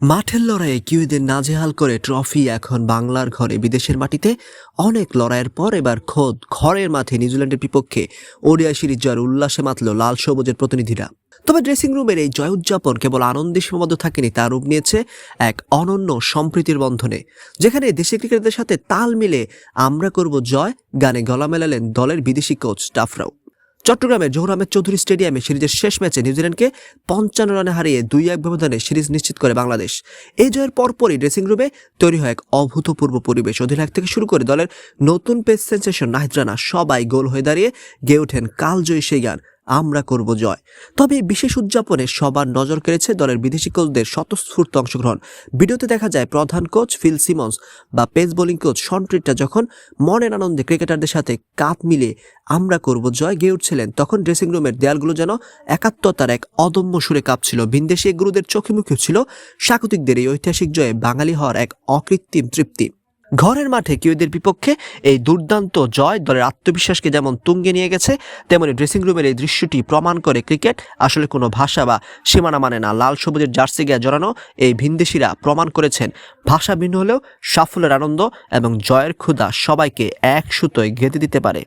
মাঠের লড়াইয়ে কিউইদের নাজেহাল করে ট্রফি এখন বাংলার ঘরে। বিদেশের মাটিতে অনেক লড়াইয়ের পর এবার খোদ ঘরের মাঠে নিউজিল্যান্ডের বিপক্ষে ওডিআই সিরিজ জয়ের উল্লাসে মাতল লাল সবুজের প্রতিনিধিরা। তবে ড্রেসিং রুমের এই জয় উদযাপন কেবল আনন্দে সীমাবদ্ধ থাকেনি, তার রূপ নিয়েছে এক অনন্য সম্প্রীতির বন্ধনে, যেখানে দেশি ক্রিকেটারদের সাথে তাল মিলে আমরা করব জয় গানে গলা মেলালেন দলের বিদেশি কোচ স্টাফরাও। চট্টগ্রামের জহুর আহমেদ চৌধুরী স্টেডিয়ামে সিরিজের শেষ ম্যাচে নিউজিল্যান্ডকে 55 রানে হারিয়ে 2-1 ব্যবধানে সিরিজ নিশ্চিত করে বাংলাদেশ। এই জয়ের পরপরই ড্রেসিং রুমে তৈরি হয় এক অভূতপূর্ব পরিবেশ। অধিনায়ক থেকে শুরু করে দলের নতুন পেস সেন্সেশন নাহিদ রানা সবাই গোল হয়ে দাঁড়িয়ে গেয়ে ওঠেন কালজয়ী সেই গান আমরা করব জয়। তবে এই বিশেষ উদযাপনে সবার নজর কেড়েছে দলের বিদেশি কোচদের স্বতঃস্ফূর্ত অংশগ্রহণ। ভিডিওতে দেখা যায় প্রধান কোচ ফিল সিমন্স বা পেস বোলিং কোচ শন ট্রিটটা যখন মনের আনন্দে ক্রিকেটারদের সাথে কাঁধ মিলিয়ে আমরা করব জয় গেয়ে উঠছিলেন, তখন ড্রেসিং রুমের দেয়ালগুলো যেন একাত্মতার এক অদম্য সুরে কাঁপছিল। ভিনদেশি গুরুদের চোখে মুখে ছিল স্বাগতিকদের এই ঐতিহাসিক জয়ে বাঙালি হওয়ার এক অকৃত্রিম তৃপ্তি। ঘরের মাঠে কিউইদের বিপক্ষে এই দুর্দান্ত জয় দলের আত্মবিশ্বাসকে যেমন তুঙ্গে নিয়ে গেছে, তেমনি ড্রেসিং রুমের এই দৃশ্যটি প্রমাণ করে ক্রিকেট আসলে কোনো ভাষা বা সীমানা মানে না। লাল সবুজের জার্সি গায়ে জড়ানো এই ভিনদেশিরা প্রমাণ করেছেন ভাষা ভিন্ন হলেও সাফল্যের আনন্দ এবং জয়ের ক্ষুধা সবাইকে এক সুতোয় গেঁথে দিতে পারে।